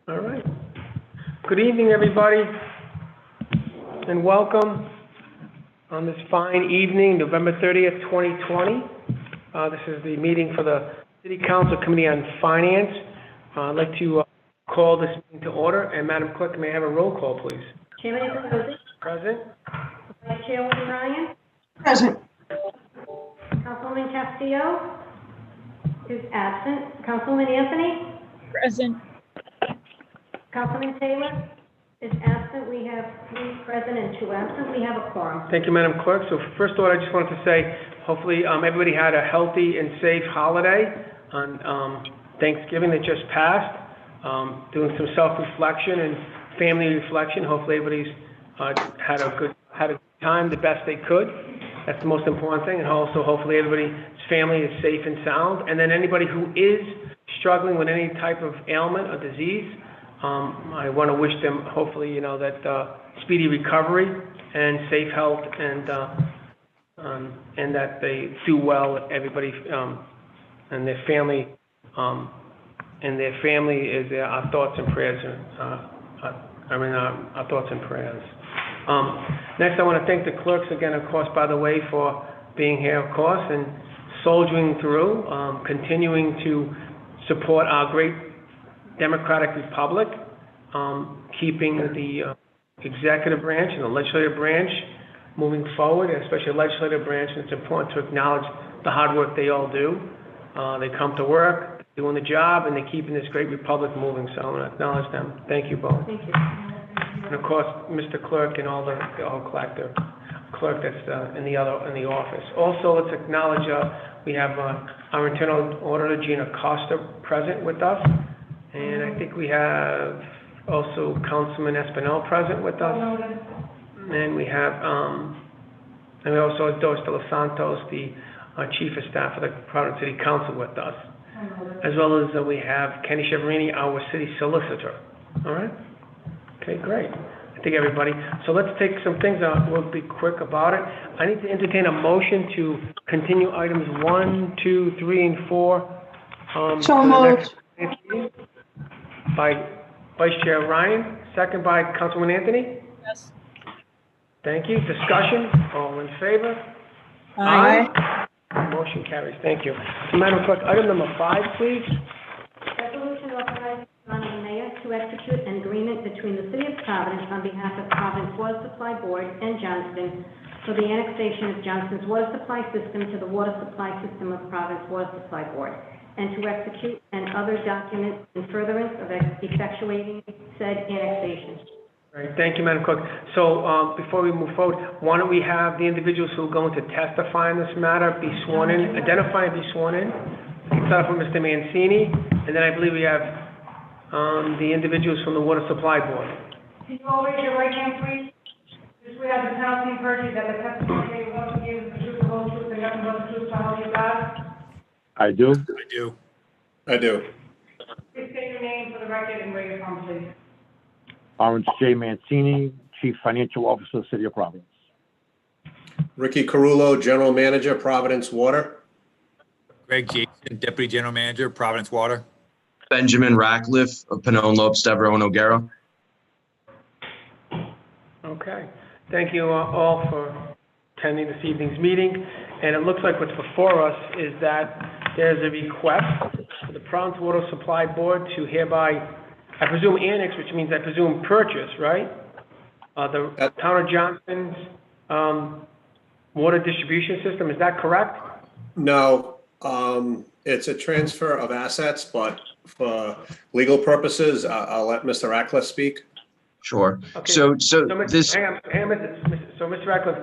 All right. Good evening, everybody, and welcome on this fine evening, November 30th, 2020. This is the meeting for the City Council Committee on Finance. I'd like to call this meeting to order, and Madam Clerk, may I have a roll call, please? Chairman Nicolosi. Present. Vice Chairwoman Ryan. Present. Councilwoman Castillo is absent. Councilwoman Anthony. Present. Councilman Taylor is absent. We have 3 present and 2 absent. We have a quorum. Thank you, Madam Clerk. So first of all, I just wanted to say, hopefully everybody had a healthy and safe holiday on Thanksgiving that just passed. Doing some self-reflection and family reflection. Hopefully everybody's had a good time, the best they could. That's the most important thing. And also, hopefully everybody's family is safe and sound. And then anybody who is struggling with any type of ailment or disease, I want to wish them, hopefully, that speedy recovery and safe health, and that they do well. Everybody and their family, is our thoughts and prayers. Our thoughts and prayers. Next, I want to thank the clerks again, of course, by the way, for being here, of course, and soldiering through, continuing to support our great democratic republic, keeping the executive branch and the legislative branch moving forward, especially the legislative branch. And it's important to acknowledge the hard work they all do. They come to work, doing the job, and they're keeping this great republic moving. So I want to acknowledge them. Thank you both. Thank you. And of course, Mr. Clerk and all the clerk that's in the office. Also, let's acknowledge we have our internal auditor, Gina Costa, present with us. And I think we have also Councilman Espinel present with us. And we have, and we also have Doris de los Santos, the Chief of Staff of the Providence City Council with us. As well as we have Kenny Cheverini, our City Solicitor. All right? Okay, great. I think everybody. So let's take some things out. We'll be quick about it. I need to entertain a motion to continue items 1, 2, 3, and 4. So moved. By Vice Chair Ryan, second by Councilman Anthony. Yes. Thank you. Discussion. All in favor? Aye. Motion carries. Thank you. So, Madam Clerk, item number 5, please. Resolution authorizing the mayor to execute an agreement between the City of Providence on behalf of Providence Water Supply Board and Johnston for the annexation of Johnston's water supply system to the water supply system of Providence Water Supply Board, and to execute and other documents in furtherance of effectuating said annexation. All right, thank you, Madam Clerk. So before we move forward, why don't we have the individuals who are going to testify in this matter be sworn in, identify and be sworn in. Let's start off with Mr. Mancini, and then I believe we have the individuals from the Water Supply Board. Can you all raise your right hand, please? This way, I have the penalty and perjury that the testimony they will also give the truth, the whole truth, and nothing but the truth, so help you God. I do. Please state your name for the record and where you're from, please. Lawrence J. Mancini, Chief Financial Officer, City of Providence. Ricky Carullo, General Manager, Providence Water. Greg Jason, Deputy General Manager, Providence Water. Benjamin Ratcliffe of Pinone Lopes, Devereaux, and O'Gara. Okay. Thank you all for attending this evening's meeting. And it looks like what's before us is that there's a request for the Providence Water Supply Board to hereby, I presume, annex, which means I presume purchase, right? The Town of Johnston's water distribution system. Is that correct? No, it's a transfer of assets, but for legal purposes, I'll let Mr. Ratcliffe speak. Sure. Okay. So this. Hang on, so Mr. Ratcliffe,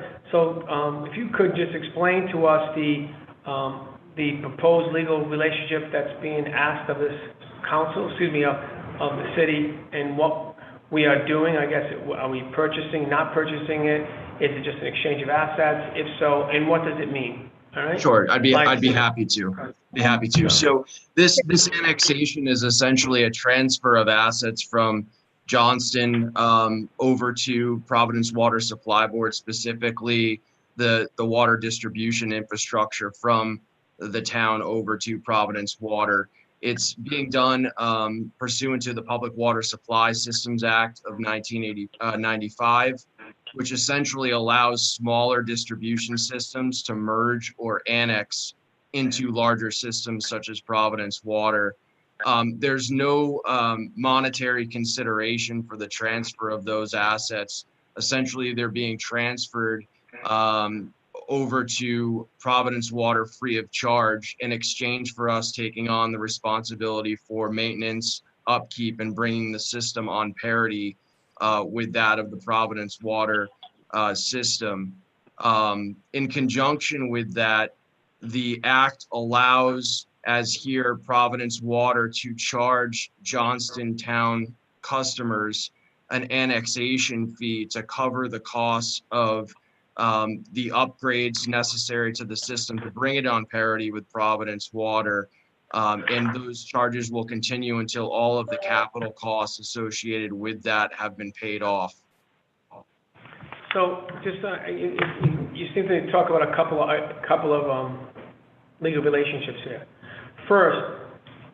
if you could just explain to us the proposed legal relationship that's being asked of this council, of the city, and what we are doing. I guess, are we purchasing, not purchasing it? Is it just an exchange of assets? If so, and what does it mean? All right. Sure, I'd be happy to. So this annexation is essentially a transfer of assets from Johnston over to Providence Water Supply Board, specifically the water distribution infrastructure from the town over to Providence Water. It's being done pursuant to the Public Water Supply Systems Act of 1995, which essentially allows smaller distribution systems to merge or annex into larger systems such as Providence Water. There's no monetary consideration for the transfer of those assets. Essentially, they're being transferred over to Providence Water free of charge in exchange for us taking on the responsibility for maintenance, upkeep, and bringing the system on parity with that of the Providence Water system. In conjunction with that, the act allows, as here, Providence Water to charge Johnston Town customers an annexation fee to cover the costs of the upgrades necessary to the system to bring it on parity with Providence Water. And those charges will continue until all of the capital costs associated with that have been paid off. So just, you seem to talk about a couple of legal relationships here. First,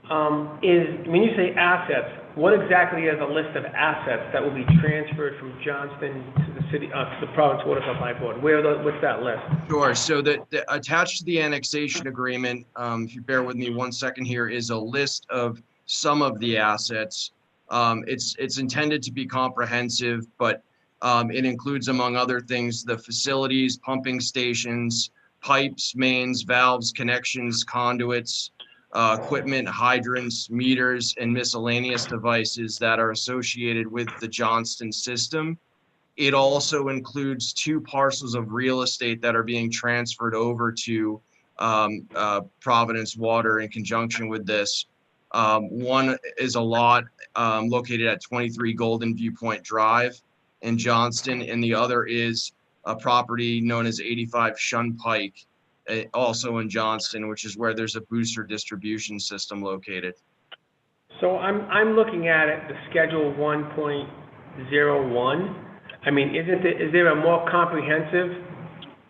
when you say assets, what exactly is a list of assets that will be transferred from Johnston to the city, to the Providence Water Supply Board? What's that list? Sure. So attached to the annexation agreement, if you bear with me 1 second here, is a list of some of the assets. It's intended to be comprehensive, but it includes, among other things, the facilities, pumping stations, pipes, mains, valves, connections, conduits, equipment, hydrants, meters, and miscellaneous devices that are associated with the Johnston system. It also includes 2 parcels of real estate that are being transferred over to Providence Water in conjunction with this. One is a lot located at 23 Golden Viewpoint Drive in Johnston, and the other is a property known as 85 Shun Pike, also in Johnston, which is where there's a booster distribution system located. So I'm looking at it, the Schedule 1.01. I mean, is there a more comprehensive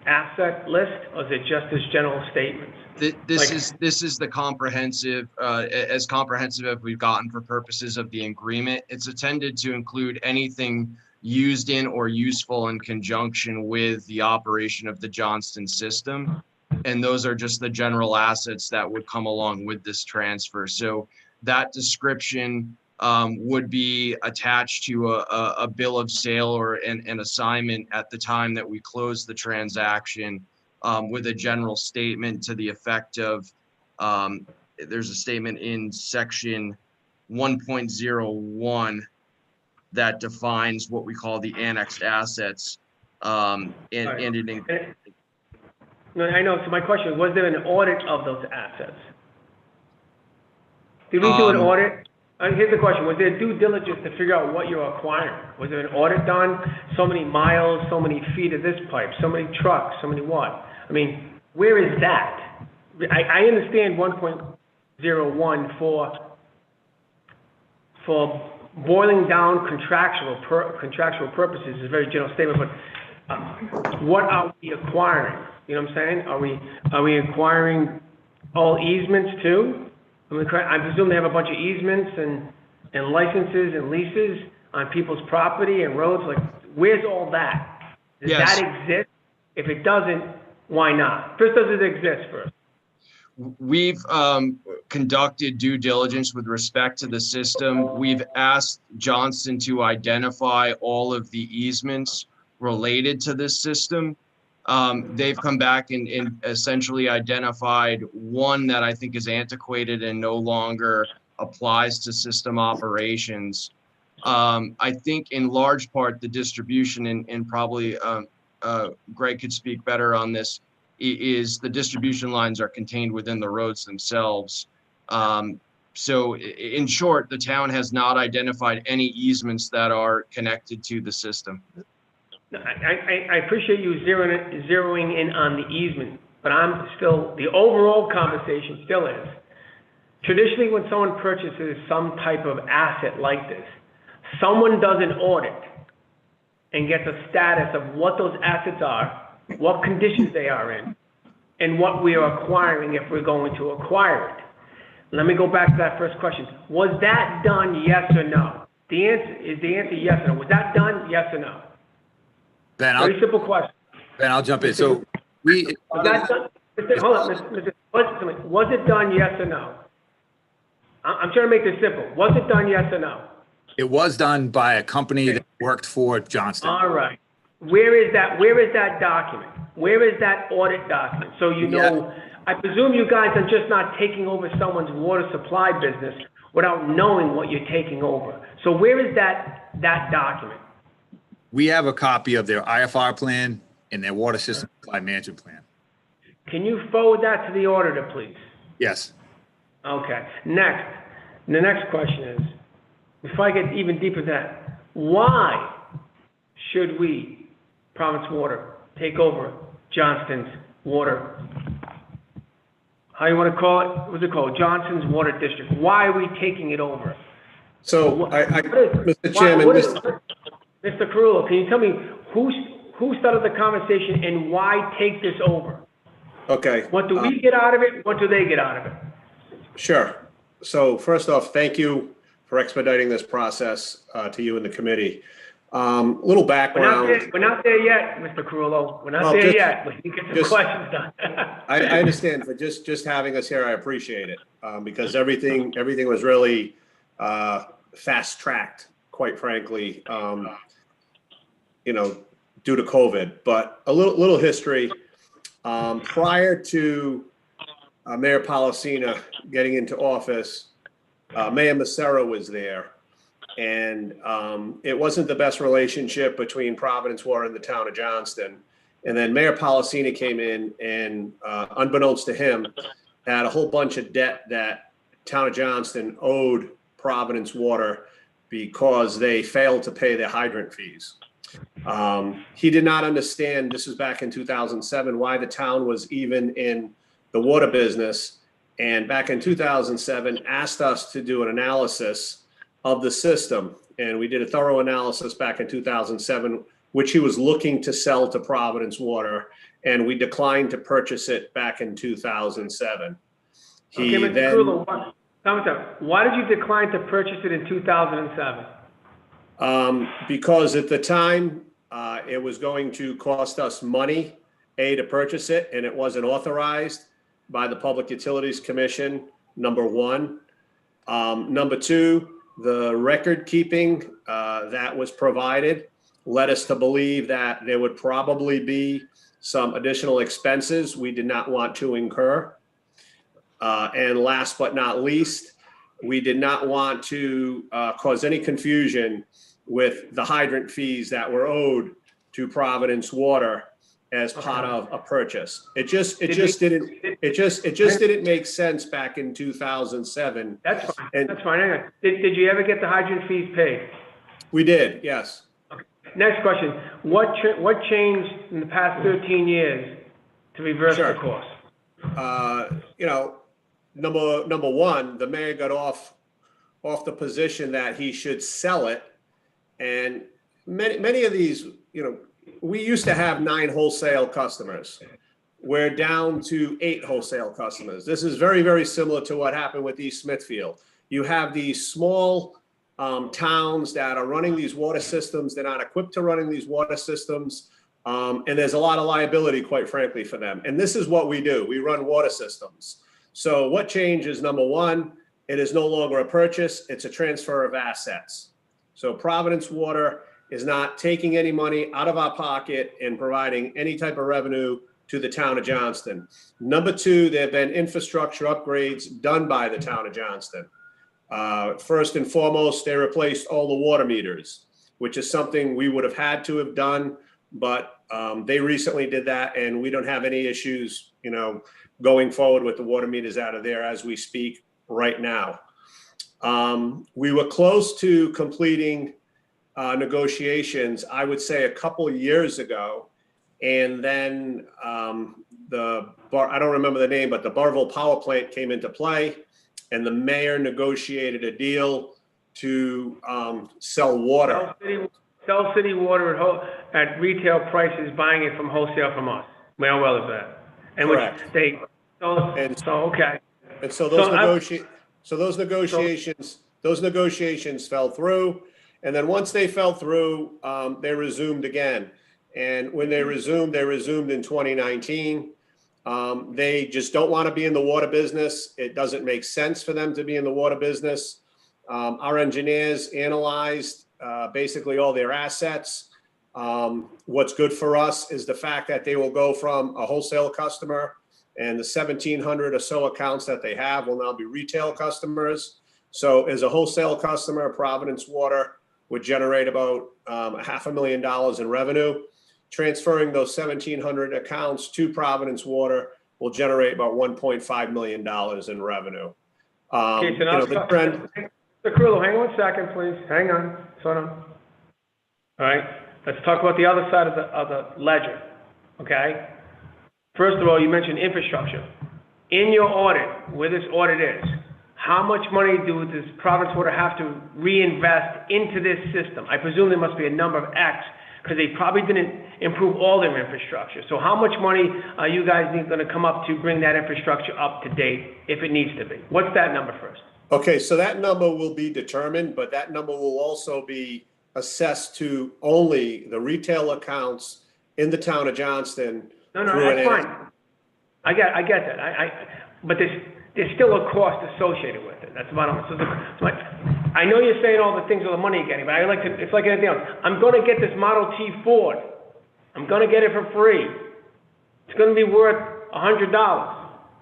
asset list, or is it just this general statements? This is the comprehensive, as comprehensive as we've gotten for purposes of the agreement. It's intended to include anything used in or useful in conjunction with the operation of the Johnston system. And those are just the general assets that would come along with this transfer. So that description would be attached to a bill of sale or an assignment at the time that we close the transaction, with a general statement to the effect of, there's a statement in section 1.01 that defines what we call the annexed assets. No, I know. So my question was there an audit of those assets? Did we do an audit? Here's the question. Was there due diligence to figure out what you're acquiring? Was there an audit done? So many miles, so many feet of this pipe, so many trucks, so many what? I mean, where is that? I understand 1.01 for boiling down contractual purposes is a very general statement, but what are we acquiring? You know what I'm saying? Are we acquiring all easements too? I presume they have a bunch of easements and licenses and leases on people's property and roads. Like, where's all that? Does that exist? If it doesn't, why not? First, does it exist first? We've conducted due diligence with respect to the system. We've asked Johnston to identify all of the easements related to this system. They've come back and essentially identified one that I think is antiquated and no longer applies to system operations. I think in large part the distribution, and probably Greg could speak better on this, is the distribution lines are contained within the roads themselves. So in short, the town has not identified any easements that are connected to the system. I appreciate you zeroing in on the easement, but the overall conversation still is, traditionally when someone purchases some type of asset like this, someone does an audit and gets a status of what those assets are, what conditions they are in, and what we are acquiring if we're going to acquire it. let me go back to that first question. Was that done, yes or no? The answer yes or no? Was that done, yes or no? Ben, Very simple question. I'll jump in. So we, Was that done? Hold on, was it done, yes or no? I'm trying to make this simple. Was it done, yes or no? it was done by a company that worked for Johnston. All right. Where is that document? Where is that audit document? So you know, I presume you guys are just not taking over someone's water supply business without knowing what you're taking over. So where is that document? We have a copy of their IFR plan and their water system supply management plan. Can you forward that to the auditor, please? Yes. Okay. Next, the next question is, before I get even deeper than that, why should we, Providence Water, take over Johnston's water? How you want to call it? What's it called? Johnston's Water District. Why are we taking it over? So, Mr. Chairman, Mr. Carullo, can you tell me who started the conversation and why take this over? okay. What do we get out of it? What do they get out of it? Sure. So first off, thank you for expediting this process to you and the committee. Little background. We're not there yet, Mr. Carullo. We're not Well, there just- yet. We can get some just- questions done. I understand, but just having us here, I appreciate it, because everything was really fast-tracked, quite frankly, due to COVID. But a little history. Prior to Mayor Policina getting into office, Mayor Massero was there. And it wasn't the best relationship between Providence Water and the town of Johnston. And then Mayor Policina came in and, unbeknownst to him, had a whole bunch of debt that town of Johnston owed Providence Water because they failed to pay their hydrant fees. He did not understand, this was back in 2007, why the town was even in the water business. And back in 2007, asked us to do an analysis of the system. And we did a thorough analysis back in 2007, which he was looking to sell to Providence Water. And we declined to purchase it back in 2007. Okay, Mr. Carullo, why did you decline to purchase it in 2007? Because at the time, it was going to cost us money, to purchase it, and it wasn't authorized by the Public Utilities Commission, number one. Number two, the record keeping that was provided led us to believe that there would probably be some additional expenses we did not want to incur. And last but not least, we did not want to cause any confusion with the hydrant fees that were owed to Providence Water as part of a purchase. It just didn't make sense back in 2007. That's fine. That's fine. Hang on. Did you ever get the hydrant fees paid? We did, yes. Okay. Next question. What changed in the past 13 years to reverse the course? Number one, the mayor got off the position that he should sell it. And many of these, we used to have 9 wholesale customers. We're down to 8 wholesale customers. This is very, very similar to what happened with East Smithfield. You have these small towns that are running these water systems. They're not equipped to running these water systems. And there's a lot of liability, quite frankly, for them. And this is what we do. We run water systems. So what changes? Number one, it is no longer a purchase. It's a transfer of assets. So Providence Water is not taking any money out of our pocket and providing any type of revenue to the town of Johnston. Number two, there have been infrastructure upgrades done by the town of Johnston. First and foremost, they replaced all the water meters, which is something we would have had to have done, but they recently did that, and we don't have any issues, going forward with the water meters out of there as we speak right now. We were close to completing negotiations, I would say a couple of years ago. And then I don't remember the name, but the Barville power plant came into play, and the mayor negotiated a deal to sell water. Sell city water at retail prices, buying it from wholesale from us. How well is that? And correct. okay. And so those So those negotiations fell through. And then once they fell through, they resumed again. And when they resumed in 2019. They just don't want to be in the water business. It doesn't make sense for them to be in the water business. Our engineers analyzed basically all their assets. What's good for us is the fact that they will go from a wholesale customer, and the 1,700 or so accounts that they have will now be retail customers. So as a wholesale customer, Providence Water would generate about $500,000 in revenue. Transferring those 1,700 accounts to Providence Water will generate about $1.5 million in revenue. Okay, so now, the trend. Mr. Carullo, hang on 1 second, please. Hang on. Slow down. All right. Let's talk about the other side of the ledger. Okay. First of all, you mentioned infrastructure. In your audit, where this audit is, how much money does Providence Water have to reinvest into this system? I presume there must be a number of X, because they probably didn't improve all their infrastructure. So how much money are you guys going to come up to bring that infrastructure up to date if it needs to be? What's that number first? Okay, so that number will be determined, but that number will also be assessed to only the retail accounts in the town of Johnston. No, that's fine. I get that. But there's still a cost associated with it. That's the bottom line. I know you're saying all the things with the money you're getting, but it's like anything else. I'm going to get this Model T Ford. I'm going to get it for free. It's going to be worth $100.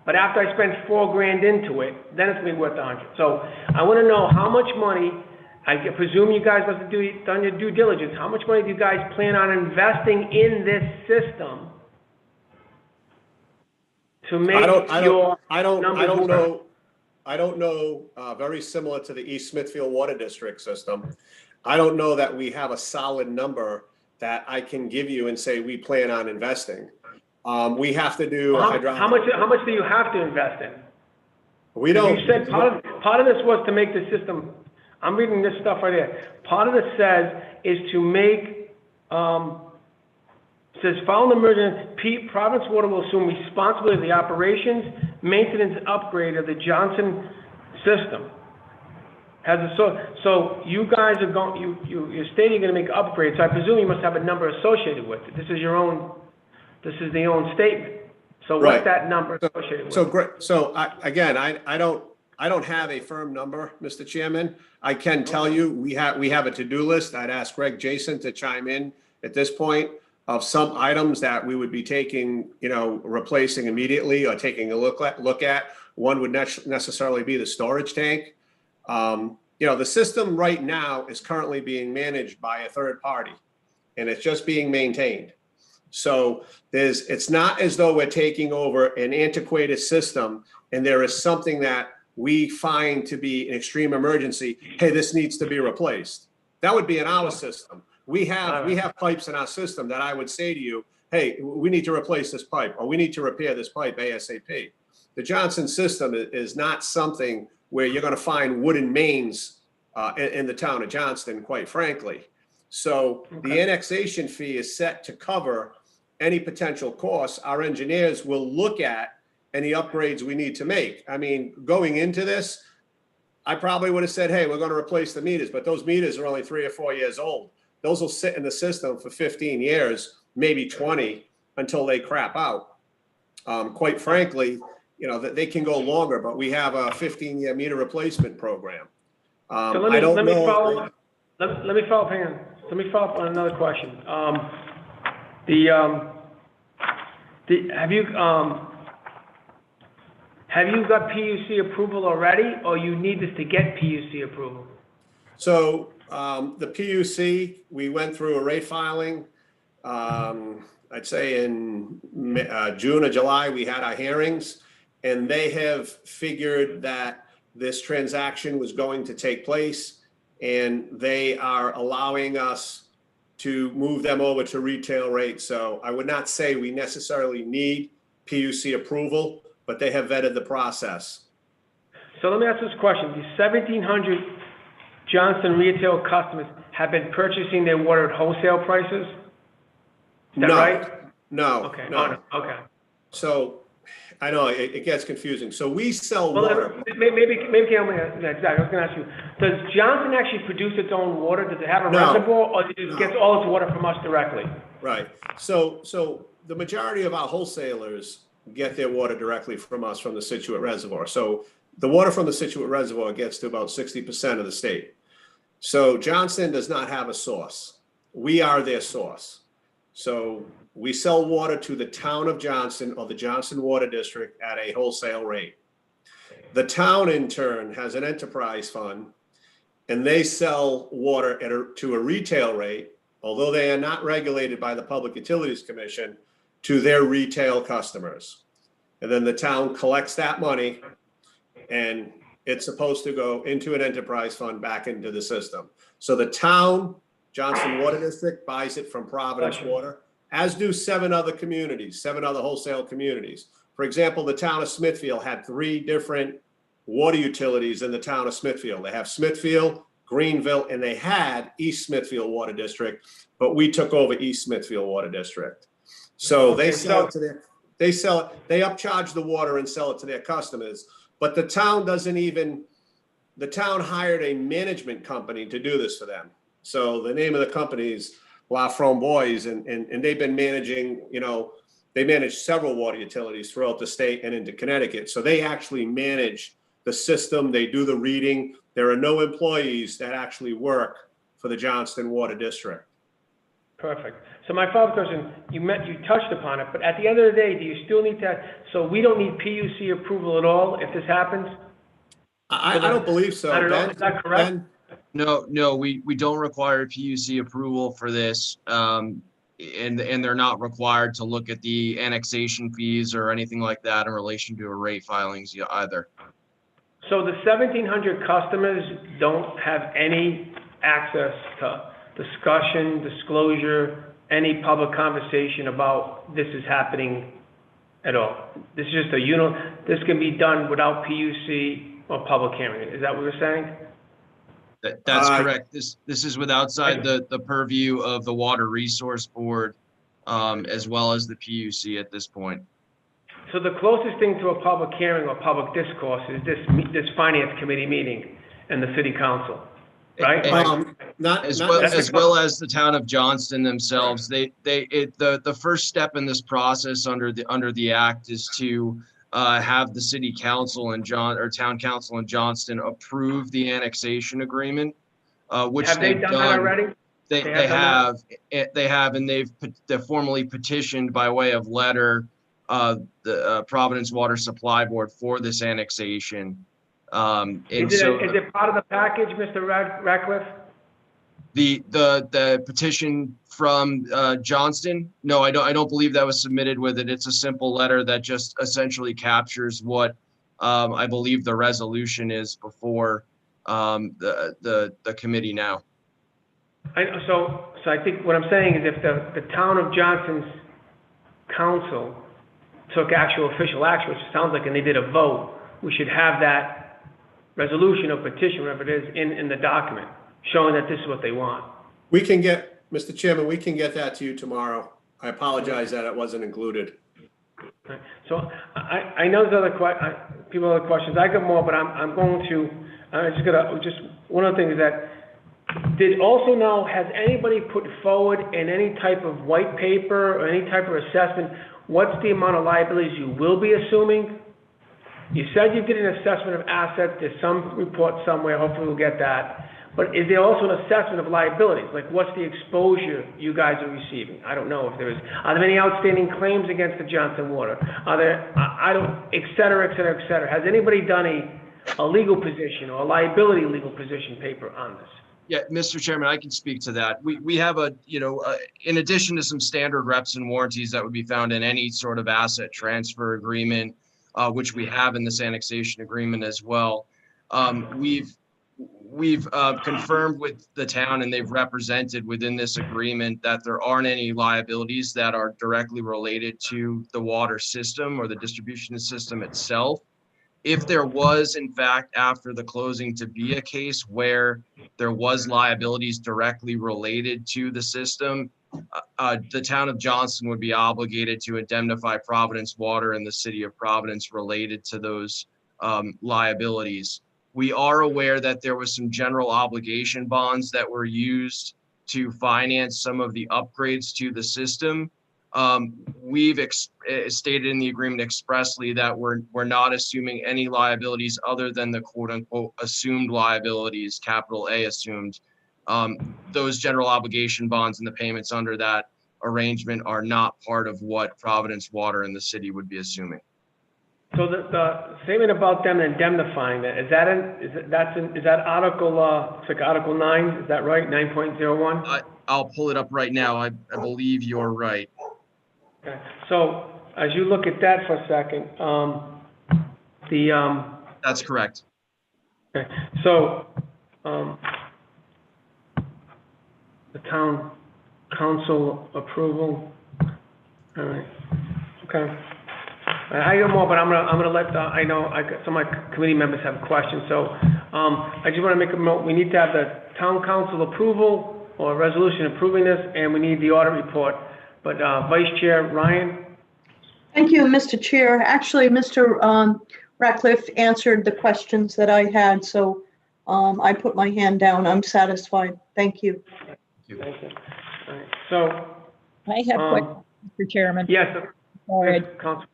But after I spend $4,000 into it, then it's going to be worth $100. So I want to know how much money, I presume you guys must have done your due diligence, how much money do you guys plan on investing in this system to make I don't know, very similar to the East Smithfield Water District system. I don't know that we have a solid number that I can give you and say we plan on investing. We have to do how much do you have to invest in? We don't. You said part of this was to make the system. I'm reading this stuff right here. Part of it says is to make says following the merger, Providence Water will assume responsibility of the operations, maintenance, and upgrade of the Johnston system. So you guys are going. You're stating you're going to make upgrades. So I presume you must have a number associated with it. This is your own. This is the own statement. So what's that number associated with? So great. So I don't have a firm number, Mr. Chairman. I can tell you we have a to-do list. I'd ask Greg Jason to chime in at this point of some items that we would be taking, replacing immediately or taking a look at. One would necessarily be the storage tank. The system right now is currently being managed by a third party, and it's just being maintained. So it's not as though we're taking over an antiquated system and there is something that we find to be an extreme emergency. Hey, this needs to be replaced. That would be in our system. We have pipes in our system that I would say to you, hey, we need to replace this pipe or we need to repair this pipe ASAP. The Johnston system is not something where you're going to find wooden mains in the town of Johnston, quite frankly. So the annexation fee is set to cover any potential costs. Our engineers will look at any upgrades we need to make. I mean, going into this, I probably would have said, hey, we're going to replace the meters, but those meters are only 3 or 4 years old. Those will sit in the system for 15 years, maybe 20, until they crap out. Quite frankly, they can go longer, but we have a 15-year meter replachave program. So let me follow up. Let me follow up. Hang on. Let me follow up on another question. Have you got PUC approval already, or you need this to get PUC approval? So the PUC, we went through a rate filing. I'd say in June or July, we had our hearings, and they have figured that this transaction was going to take place, and they are allowing us to move them over to retail rates. So I would not say we necessarily need PUC approval, but they have vetted the process. So let me ask this question. These 1,700 Johnston retail customers have been purchasing their water at wholesale prices? Is that right? No. Okay. No. Okay. So I know, it gets confusing. So we sell Well, water. maybe, exactly, I was gonna ask you, does Johnston actually produce its own water? Does it have a No. reservoir, or does it get all its water from us directly? Right. So the majority of our wholesalers get their water directly from us from the Situate Reservoir. So the water from the Situate Reservoir gets to about 60% of the state. So Johnston does not have a source. We are their source. So we sell water to the town of Johnston or the Johnston Water District at a wholesale rate. The town in turn has an enterprise fund, and they sell water to a retail rate, although they are not regulated by the Public Utilities Commission, to their retail customers. And then the town collects that money, and it's supposed to go into an enterprise fund back into the system. So the town, Johnston Water District, buys it from Providence Water, as do 7 other communities, 7 other wholesale communities. For example, the town of Smithfield had 3 different water utilities in the town of Smithfield. They have Smithfield, Greenville, and they had East Smithfield Water District, but we took over East Smithfield Water District. So they sell it to they upcharge the water and sell it to their customers, but the town the town hired a management company to do this for them. So the name of the company is La Framboise, and they've been managing, they manage several water utilities throughout the state and into Connecticut. So they actually manage the system, they do the reading. There are no employees that actually work for the Johnston Water District. Perfect. So my follow-up question, you touched upon it, but at the end of the day, do you still need to, so we don't need PUC approval at all if this happens? I don't believe so. I don't know, is that correct? No, we don't require PUC approval for this. And they're not required to look at the annexation fees or anything like that in relation to a rate filings either. So the 1,700 customers don't have any access to discussion, disclosure, any public conversation about this is happening at all? This is just this can be done without PUC or public hearing. Is that what you're saying? That's correct. This is outside the purview of the Water Resource Board, as well as the PUC at this point. So the closest thing to a public hearing or public discourse is this finance committee meeting and the city council, right? As well as the town of Johnston themselves. The first step in this process under the act is to have the city council and town council in Johnston approve the annexation agreement, which have they done that already? They have, and they've formally petitioned by way of letter the Providence Water Supply Board for this annexation. Is it part of the package, Mr. Ratcliffe? The petition from Johnston? No, I don't believe that was submitted with it. It's a simple letter that just essentially captures what I believe the resolution is before the committee now. So I think what I'm saying is if the town of Johnston's council took actual official action, which sounds like, and they did a vote, we should have that resolution or petition, whatever it is, in the document, showing that this is what they want. We can get, Mr. Chairman, we can get that to you tomorrow. I apologize that it wasn't included. Okay. So I know there's people have other questions. I got more, but I'm going to, one of the things that, has anybody put forward in any type of white paper or any type of assessment, what's the amount of liabilities you will be assuming? You said you did an assessment of assets. There's some report somewhere. Hopefully we'll get that. But is there also an assessment of liabilities? Like what's the exposure you guys are receiving? I don't know if there is. Are there any outstanding claims against the Johnston Water? Are there, et cetera, et cetera, et cetera. Has anybody done a legal position or a liability legal position paper on this? Yeah, Mr. Chairman, I can speak to that. We have in addition to some standard reps and warranties that would be found in any sort of asset transfer agreement, which we have in this annexation agreement as well. We've confirmed with the town, and they've represented within this agreement that there aren't any liabilities that are directly related to the water system or the distribution system itself. If there was, in fact, after the closing to be a case where there was liabilities directly related to the system, the town of Johnston would be obligated to indemnify Providence Water and the city of Providence related to those liabilities. We are aware that there was some general obligation bonds that were used to finance some of the upgrades to the system. We've stated in the agreement expressly that we're not assuming any liabilities other than the quote unquote assumed liabilities, capital A assumed. Those general obligation bonds and the payments under that arrangement are not part of what Providence Water and the city would be assuming. So the statement about them indemnifying that, is that Article, it's like Article 9, is that right, 9.01? I'll pull it up right now. I believe you're right. Okay, so as you look at that for a second, That's correct. okay, so, the town council approval, all right, okay. I got more, but I'm gonna let, I know some of my committee members have questions, so, I just wanna make a note, we need to have the town council approval or a resolution approving this, and we need the audit report. But, Vice Chair Ryan? Thank you, Mr. Chair. Actually, Mr. Ratcliffe answered the questions that I had, so I put my hand down. I'm satisfied. Thank you. Thank you. All right. So, I have questions, Mr. Chairman. yes, Sorry, Councilman,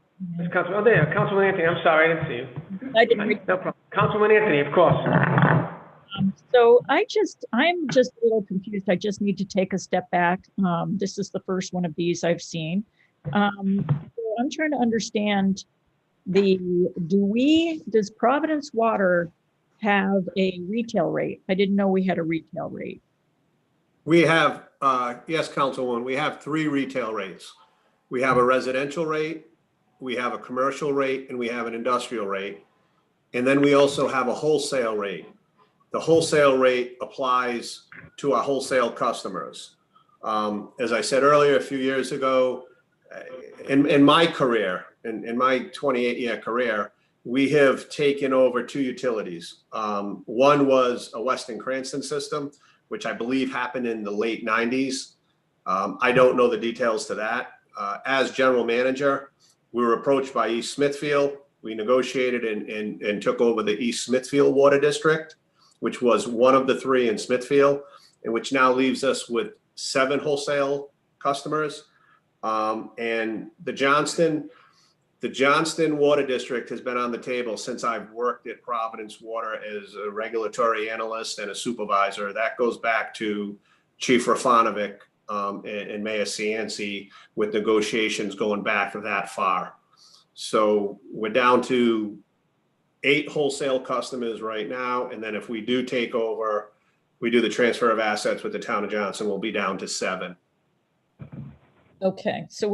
oh, there, Councilman Anthony, I'm sorry, I didn't see you. I didn't read. No problem. Councilman Anthony, of course. So I'm just a little confused. I just need to take a step back. This is the first one of these I've seen. So I'm trying to understand does Providence Water have a retail rate? I didn't know we had a retail rate. We have, yes, Councilwoman, we have 3 retail rates. We have a residential rate, we have a commercial rate, and we have an industrial rate. And then we also have a wholesale rate. The wholesale rate applies to our wholesale customers. As I said earlier, a few years ago, in my career, in my 28-year career, we have taken over 2 utilities. One was a Weston Cranston system, which I believe happened in the late 90s. I don't know the details to that. As general manager, we were approached by East Smithfield. We negotiated and took over the East Smithfield Water District, which was one of the 3 in Smithfield, and which now leaves us with 7 wholesale customers. And the Johnston Water District has been on the table since I've worked at Providence Water as a regulatory analyst and a supervisor. That goes back to Chief Rafanovic and Mayor Cianci, with negotiations going back that far. So we're down to 8 wholesale customers right now, and then if we do take over, we do the transfer of assets with the town of Johnston, we'll be down to 7. Okay, so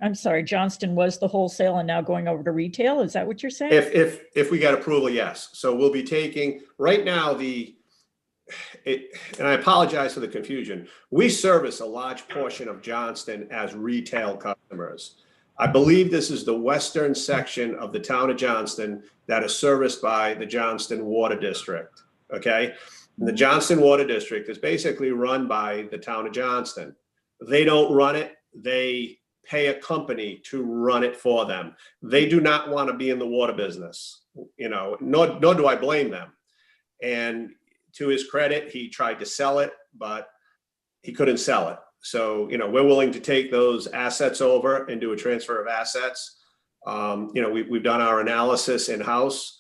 I'm sorry, Johnston was the wholesale and now going over to retail. Is that what you're saying? If we get approval, yes. So we'll be taking, right now, and I apologize for the confusion. We service a large portion of Johnston as retail customers. I believe this is the western section of the town of Johnston that is serviced by the Johnston Water District, okay? And the Johnston Water District is basically run by the town of Johnston. They don't run it. They pay a company to run it for them. They do not want to be in the water business, nor do I blame them. And to his credit, he tried to sell it, but he couldn't sell it. So, we're willing to take those assets over and do a transfer of assets. We've done our analysis in-house.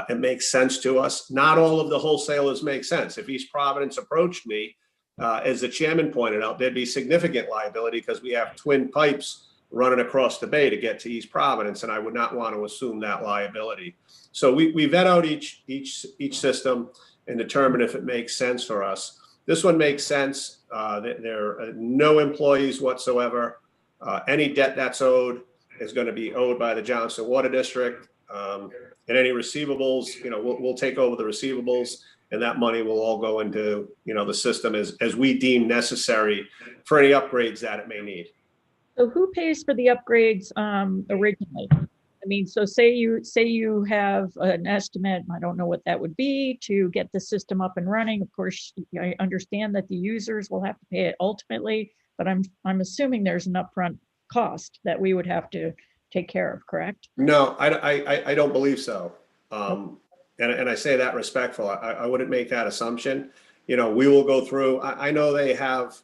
It makes sense to us. Not all of the wholesalers make sense. If East Providence approached me, as the chairman pointed out, there'd be significant liability because we have twin pipes running across the bay to get to East Providence, and I would not want to assume that liability. So we vet out each system and determine if it makes sense for us. This one makes sense. There are no employees whatsoever. Any debt that's owed is going to be owed by the Johnston Water District. And any receivables, we'll take over the receivables, and that money will all go into, the system as we deem necessary for any upgrades that it may need. So who pays for the upgrades originally? I mean, so say you have an estimate, I don't know what that would be, to get the system up and running. Of course, I understand that the users will have to pay it ultimately, but I'm assuming there's an upfront cost that we would have to take care of, correct? No, I don't believe so. And I say that respectful. I wouldn't make that assumption. You know, we will go through, I know they have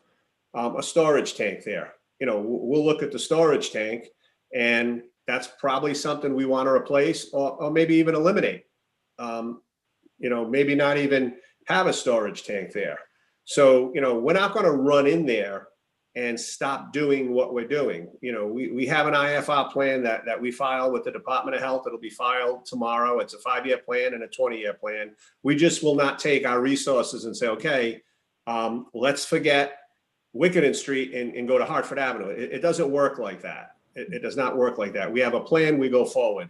a storage tank there. You know, we'll look at the storage tank, and that's probably something we want to replace or maybe even eliminate. You know, maybe not even have a storage tank there. So, you know, we're not going to run in there and stop doing what we're doing. You know, we have an IFR plan that we file with the Department of Health. It'll be filed tomorrow. It's a 5-year plan and a 20-year plan. We just will not take our resources and say, okay, let's forget Wickenden Street and go to Hartford Avenue. It doesn't work like that. It does not work like that. We have a plan, we go forward.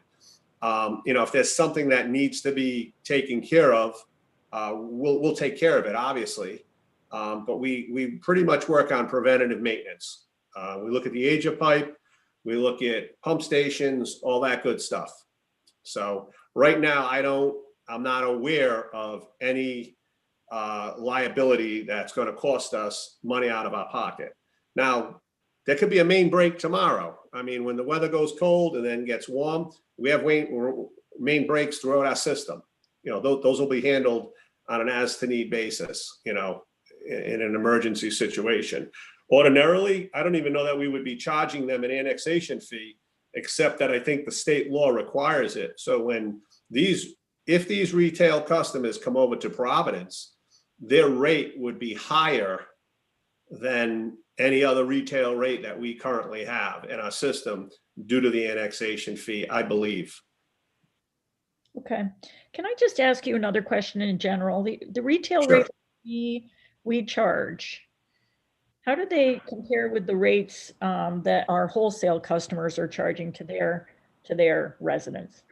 You know, if there's something that needs to be taken care of, we'll take care of it, obviously. But we pretty much work on preventative maintenance. We look at the age of pipe, we look at pump stations, all that good stuff. So right now, I'm not aware of any liability that's going to cost us money out of our pocket. Now, there could be a main break tomorrow. I mean, when the weather goes cold and then gets warm, we have main breaks throughout our system. You know, those will be handled on an as-to-need basis, you know, in an emergency situation. Ordinarily, I don't even know that we would be charging them an annexation fee, except that I think the state law requires it. So if these retail customers come over to Providence, their rate would be higher than any other retail rate that we currently have in our system due to the annexation fee, I believe. Okay. Can I just ask you another question in general? The retail Sure. rate we charge, how do they compare with the rates that our wholesale customers are charging to their residents?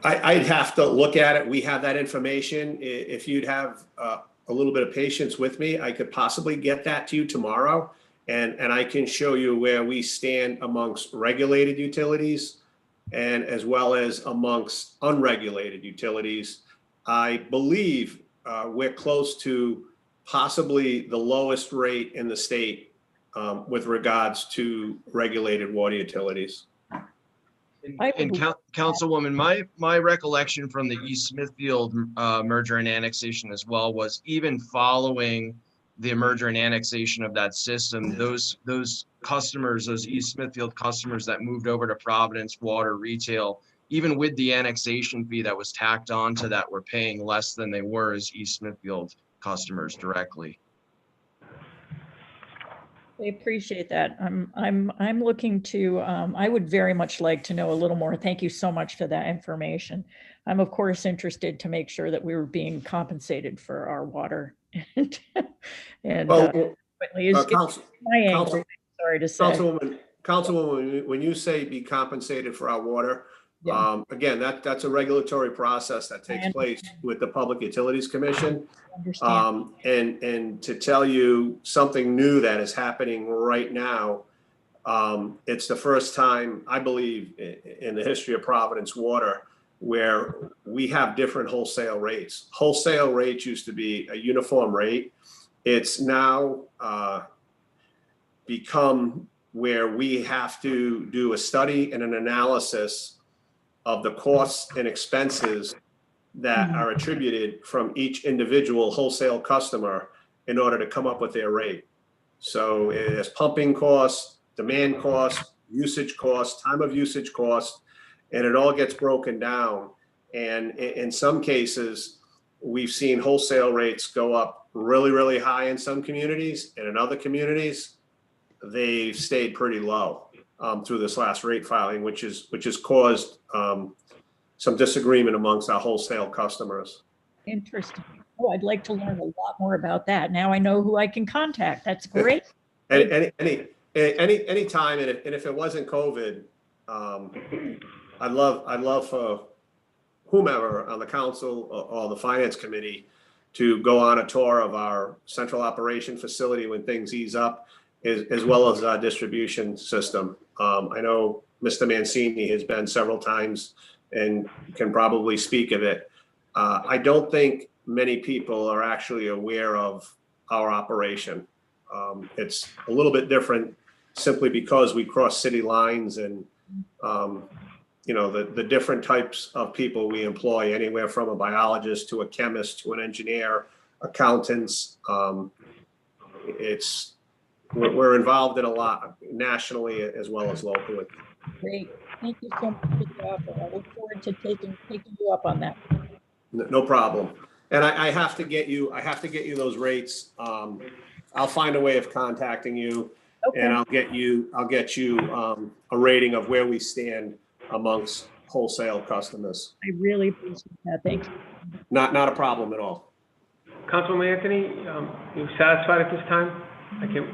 I'd have to look at it. We have that information. If you'd have a little bit of patience with me, I could possibly get that to you tomorrow. And I can show you where we stand amongst regulated utilities and as well as amongst unregulated utilities. I believe we're close to possibly the lowest rate in the state with regards to regulated water utilities. And Councilwoman, my recollection from the East Smithfield merger and annexation as well was even following the merger and annexation of that system, those customers, those East Smithfield customers that moved over to Providence Water Retail, even with the annexation fee that was tacked on to that, were paying less than they were as East Smithfield customers directly. I appreciate that. I'm looking to, I would very much like to know a little more. Thank you so much for that information. I'm of course interested to make sure that we were being compensated for our water. and Well, it's my angle, sorry to say. Councilwoman, when you say be compensated for our water, Yeah. again, that's a regulatory process that takes place with the Public Utilities Commission. And to tell you something new that is happening right now, it's the first time, I believe, in the history of Providence Water where we have different wholesale rates. Wholesale rates used to be a uniform rate. It's now become where we have to do a study and an analysis of the costs and expenses that are attributed from each individual wholesale customer in order to come up with their rate. So it's pumping costs, demand costs, usage costs, time of usage costs, and it all gets broken down. And in some cases, we've seen wholesale rates go up really, really high in some communities, and in other communities, they've stayed pretty low through this last rate filing, which has caused some disagreement amongst our wholesale customers. Interesting. Oh, I'd like to learn a lot more about that. Now I know who I can contact. That's great. Any time, and if it wasn't COVID, I'd love for whomever on the council or the finance committee to go on a tour of our central operation facility when things ease up, as well as our distribution system. I know Mr. Mancini has been several times and can probably speak of it. I don't think many people are actually aware of our operation. It's a little bit different simply because we cross city lines and, you know, the different types of people we employ, anywhere from a biologist to a chemist to an engineer, accountants. We're involved in a lot nationally as well as locally. Great. Thank you so much for the offer. I look forward to taking you up on that. No problem. And I have to get you those rates. I'll find a way of contacting you, Okay. and I'll get you a rating of where we stand amongst wholesale customers. I really appreciate that. Thank you. Not a problem at all. Councilman Anthony, you satisfied at this time? Thank you.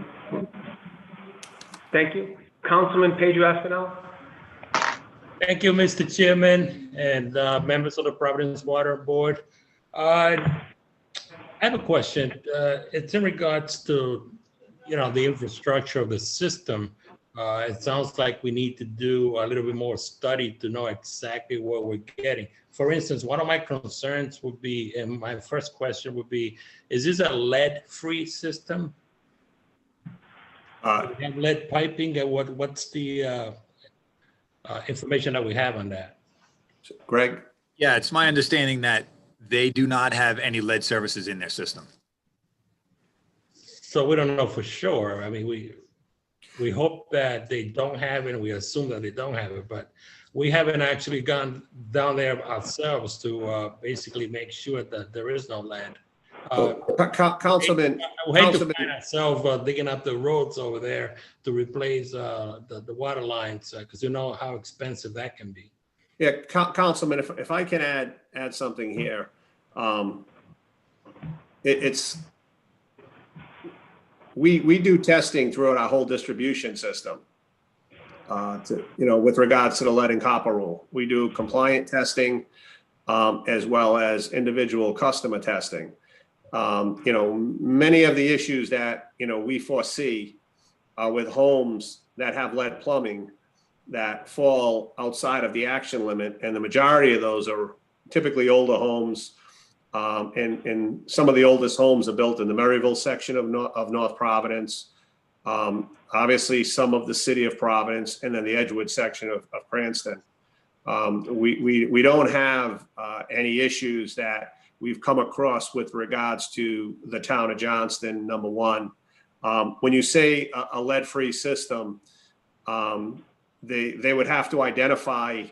Councilman Pedro Espinel? Thank you, Mr. Chairman and members of the Providence Water Board. I have a question. It's in regards to, you know, the infrastructure of the system. It sounds like we need to do a little bit more study to know exactly what we're getting. For instance, one of my concerns would be, and my first question would be, is this a lead-free system? We have lead piping, and what's the information that we have on that? Greg? Yeah, it's my understanding that they do not have any lead services in their system. So we don't know for sure. I mean, we hope that they don't have it, and we assume that they don't have it, but we haven't actually gone down there ourselves to basically make sure that there is no lead. Councilman, we hate to find ourselves digging up the roads over there to replace the water lines, because you know how expensive that can be. Yeah, Councilman, if I can add something here, we do testing throughout our whole distribution system. With regards to the lead and copper rule, we do compliant testing as well as individual customer testing. Many of the issues that we foresee with homes that have lead plumbing that fall outside of the action limit, and the majority of those are typically older homes, and some of the oldest homes are built in the Maryville section of North Providence, obviously some of the city of Providence, and then the Edgewood section of Cranston. We don't have any issues that we've come across with regards to the town of Johnston, number one. When you say a lead-free system, they would have to identify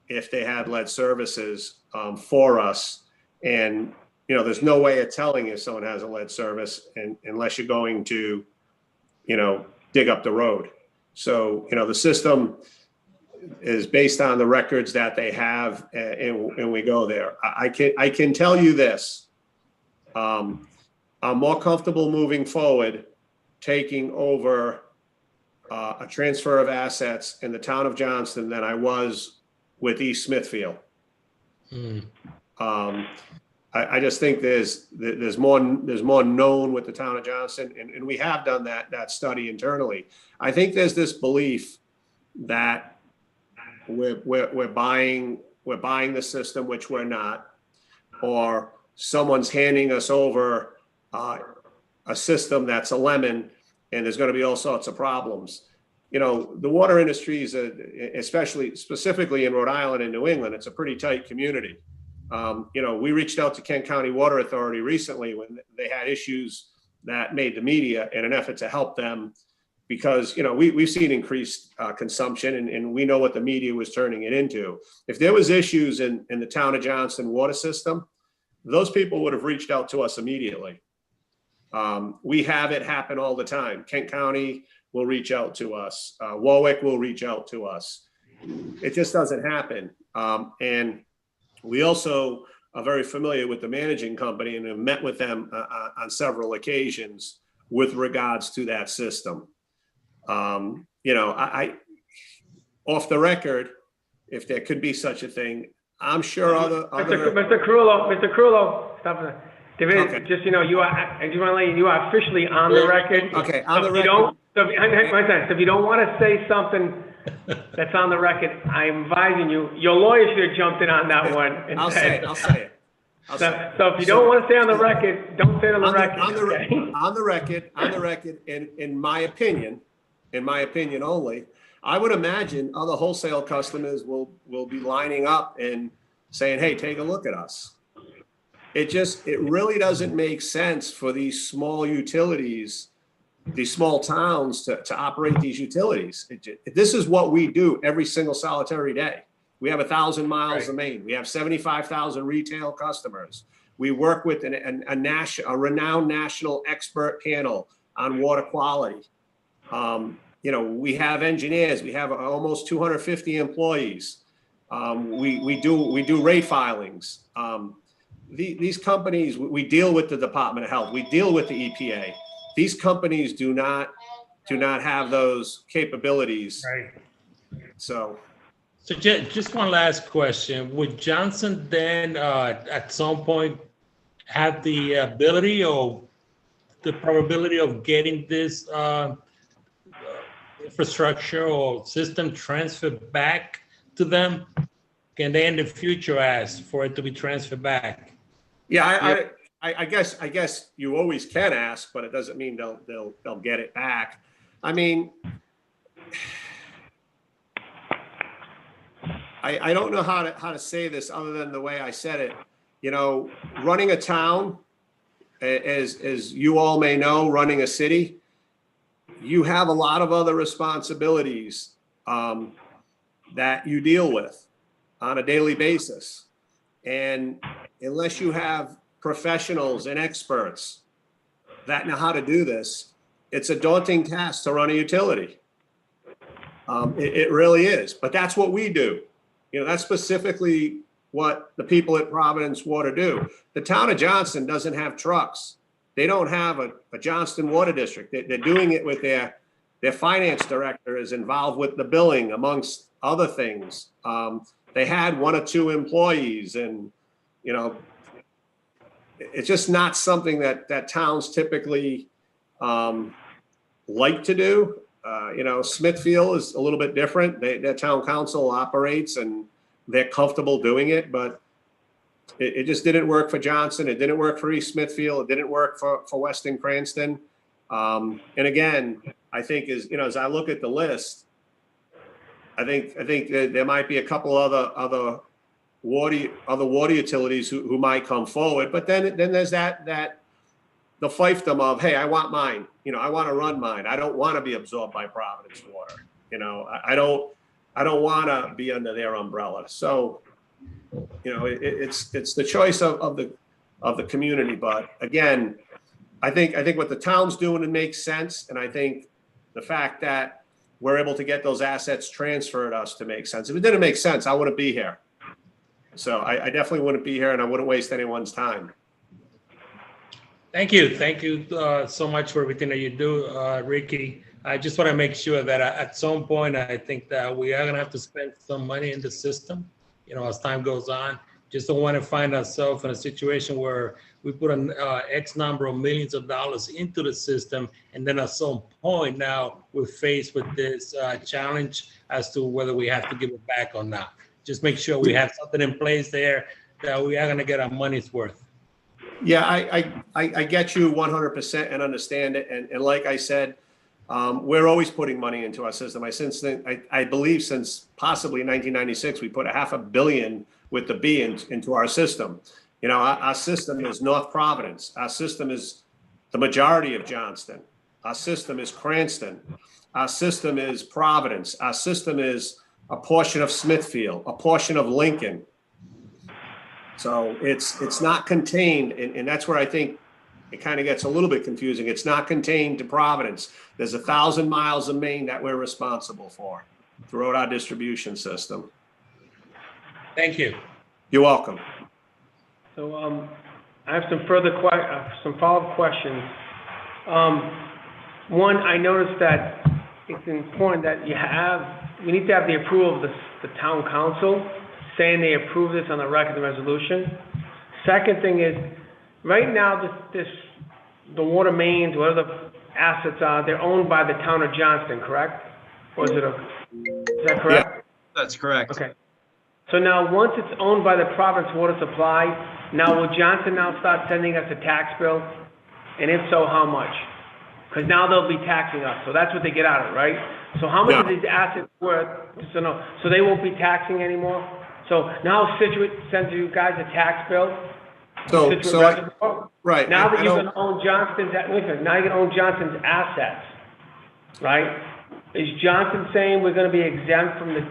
if they had lead services for us. And, there's no way of telling if someone has a lead service unless you're going to, dig up the road. So, the system is based on the records that they have, and we go there. I can tell you this. I'm more comfortable moving forward, taking over a transfer of assets in the town of Johnston than I was with East Smithfield. I just think there's more known with the town of Johnston, and we have done that study internally. I think there's this belief that we're buying the system, which we're not, or someone's handing us over a system that's a lemon, and there's going to be all sorts of problems. The water industry is specifically in Rhode Island and New England, it's a pretty tight community. We reached out to Kent County Water Authority recently when they had issues that made the media in an effort to help them, because, we've seen increased consumption, and we know what the media was turning it into. If there was issues in the town of Johnston water system, those people would have reached out to us immediately. We have it happen all the time. Kent County will reach out to us. Warwick will reach out to us. It just doesn't happen. And we also are very familiar with the managing company and have met with them on several occasions with regards to that system. I off the record, if there could be such a thing, I'm sure other Mr. Carullo, stop a minute. David, Okay. just, you are officially on the record. Okay, on the record. record. If you don't want to say something that's on the record, I'm advising you, your lawyer should have jumped in on that one. I'll say it. So if you don't want to stay on the record, don't say it on the record, okay? On the record, in my opinion only, I would imagine other wholesale customers will be lining up and saying, hey, take a look at us. It really doesn't make sense for these small utilities, these small towns to operate these utilities. This is what we do every single solitary day. We have 1,000 miles of main. We have 75,000 retail customers. We work with a renowned national expert panel on water quality. We have engineers. We have almost 250 employees. We do rate filings. These companies, we deal with the Department of Health. We deal with the EPA. These companies do not have those capabilities. Right. So just one last question. Would Johnston then at some point have the ability or the probability of getting this infrastructure or system transferred back to them? Can they in the future ask for it to be transferred back? Yeah, I guess you always can ask, but it doesn't mean they'll get it back. I mean, I don't know how to say this other than the way I said it. Running a town, as you all may know, running a city, you have a lot of other responsibilities that you deal with on a daily basis. And unless you have professionals and experts that know how to do this, it's a daunting task to run a utility. It really is. But that's what we do. That's specifically what the people at Providence Water do. The town of Johnston doesn't have trucks. They don't have a Johnston Water District. They're doing it with their finance director is involved with the billing, amongst other things. They had 1 or 2 employees, and it's just not something that towns typically like to do. Smithfield is a little bit different. Their town council operates and they're comfortable doing it, but it just didn't work for Johnston. It didn't work for East Smithfield. It didn't work for Weston Cranston. And again, I think as I look at the list, I think that there might be a couple other water utilities who might come forward, but then there's that the fiefdom of, hey, I want mine. I want to run mine. I don't want to be absorbed by Providence Water. I don't want to be under their umbrella. So, it's the choice of the community. But again, I think what the town's doing, it makes sense, and I think the fact that we're able to get those assets transferred us to make sense. If it didn't make sense, I wouldn't be here. So I definitely wouldn't be here, and I wouldn't waste anyone's time. Thank you so much for everything that you do, Ricky. I just want to make sure that at some point, I think that we are going to have to spend some money in the system, as time goes on. Just don't want to find ourselves in a situation where we put an X number of millions of dollars into the system, and then at some point now we're faced with this challenge as to whether we have to give it back or not. Just make sure we have something in place there that we are going to get our money's worth. Yeah, I get you 100% and understand it. And like I said, we're always putting money into our system. I believe since possibly 1996, we put $500 million with the B into our system. Our system is North Providence. Our system is the majority of Johnston. Our system is Cranston. Our system is Providence. Our system is a portion of Smithfield, a portion of Lincoln. So it's not contained, and that's where I think it kind of gets a little bit confusing. It's not contained to Providence. There's 1,000 miles of main that we're responsible for throughout our distribution system. Thank you. You're welcome. So I have some follow-up questions. One, I noticed that it's important that we need to have the approval of the town council saying they approve this on the record of resolution. Second thing is, right now, the water mains, whatever the assets are, they're owned by the town of Johnston, correct? Or is that correct? Yeah, that's correct. Okay. So now, once it's owned by the Providence Water Supply, now will Johnston now start sending us a tax bill? And if so, how much? Because now they'll be taxing us, so that's what they get out of it, right? So how much Yeah. are these assets worth? So they won't be taxing anymore? So now Situate sends you guys a tax bill? So, Situate so, I- Reservoir? right. Now I that you're don't- gonna own Johnston's, listen, now you're gonna own Johnston's assets, right? Is Johnston saying we're gonna be exempt from the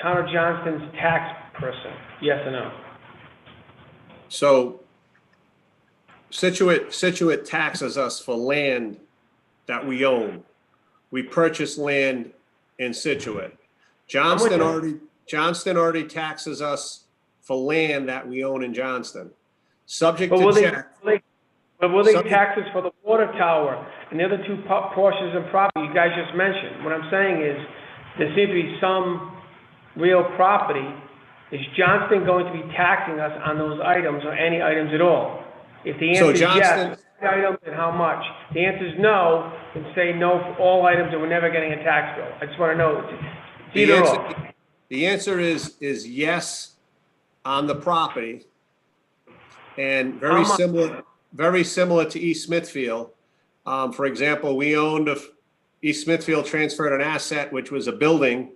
town of Johnston's tax person? Yes or no? So Situate taxes us for land that we own. We purchase land in Situate. Johnston already taxes us for land that we own in Johnston. Subject But to will they, check. but will they Subject- tax us for the water tower and the other two portions of property you guys just mentioned? What I'm saying is, there seems to be some real property. Is Johnston going to be taxing us on those items or any items at all? If the So answer is Johnston- yes, what items and how much? The answer is no, then say no for all items and we're never getting a tax bill. I just want to know, it's either or. The answer is yes on the property. And How much? very similar to East Smithfield. For example, we owned, East Smithfield transferred an asset, which was a building,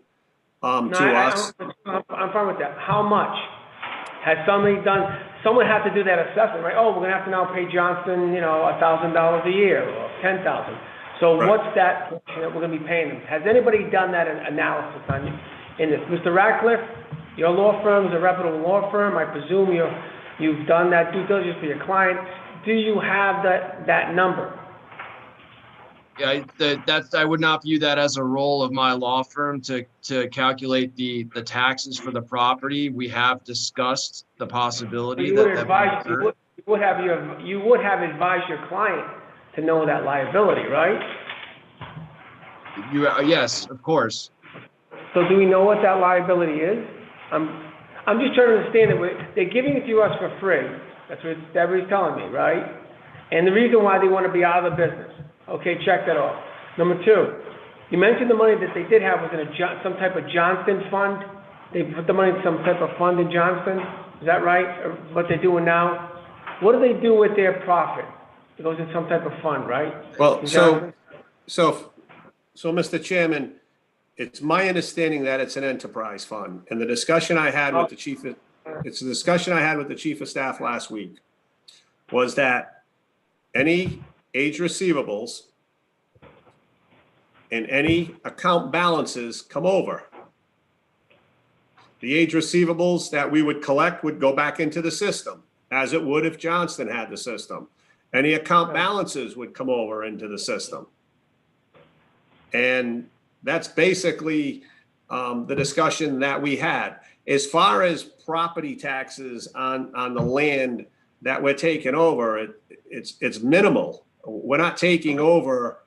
No, to us. I'm fine with that. How much? Has somebody done, someone had to do that assessment, right? Oh, we're gonna have to now pay Johnston, $1,000 a year or 10,000. So Right. what's that portion that we're gonna be paying them? Has anybody done that analysis on you in this? Mr. Ratcliffe, your law firm is a reputable law firm. I presume you've done that due diligence for your client. Do you have that number? Yeah, I would not view that as a role of my law firm to calculate the taxes for the property. We have discussed the possibility You that would that advise, may occur. you would have advised your client to know that liability, right? Yes, of course. So do we know what that liability is? I'm just trying to understand that they're giving it to us for free. That's what everybody's telling me, right? And the reason why they want to be out of the business. Okay, check that off. Number two, you mentioned the money that they did have was in some type of Johnston fund. They put the money in some type of fund in Johnston. Is that right? Or what they're doing now? What do they do with their profit? It goes in some type of fund, right? Well, In so, Johnston? so Mr. Chairman, it's my understanding that it's an enterprise fund. And the discussion I had with the chief of staff last week was that any age receivables and any account balances come over. The age receivables that we would collect would go back into the system, as it would if Johnston had the system. Any account balances would come over into the system. And that's basically the discussion that we had. As far as property taxes on the land that we're taking over, it's minimal. We're not taking over,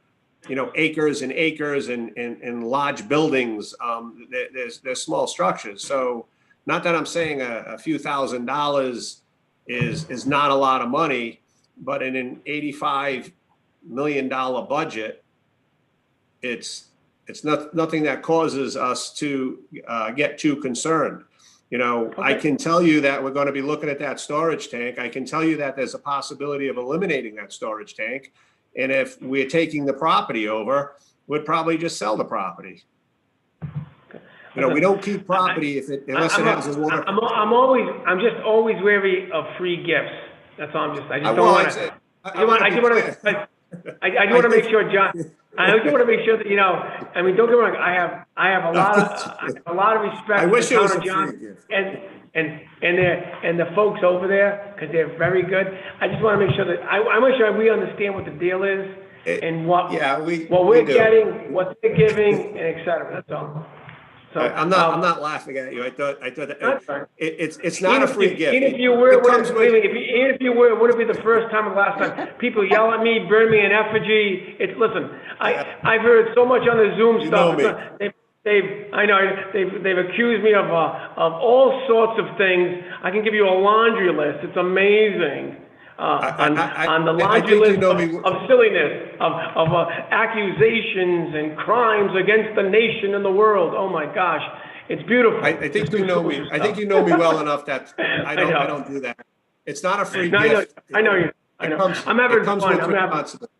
acres and acres and large buildings. There's small structures. So not that I'm saying a few $1,000s is not a lot of money, but in an $85 million budget, it's nothing that causes us to get too concerned. I can tell you that we're going to be looking at that storage tank. I can tell you that there's a possibility of eliminating that storage tank. And if we're taking the property over, we'd probably just sell the property. We don't keep property unless it has a water. I'm just always wary of free gifts. That's all. I just don't want to. I just want to make sure, John. I just want to make sure that don't get me wrong. I have a lot of respect. I wish for it was the a town of free gift. and the folks over there, because they're very good. I just want to make sure that I make sure we understand what the deal is and what we're do. getting, what they're giving, and et cetera. That's all. So I'm not laughing at you. I thought That's fine. it's not a free gift. Even if you were, It comes with- even if you were, it wouldn't be the first time or last time. People yell at me, burn me in effigy. Listen, I've heard so much on the Zoom You stuff. know me. They've accused me of all sorts of things. I can give you a laundry list. It's amazing. On the I laundry think you list know me. of silliness, of accusations and crimes against the nation and the world. Oh my gosh. It's beautiful. I think Just do you know me. stupid I think stuff. you know me well enough that I know. don't do that. It's not a free No, gift. I know you. I know. I'm having It comes fun. with I'm having. responsibility.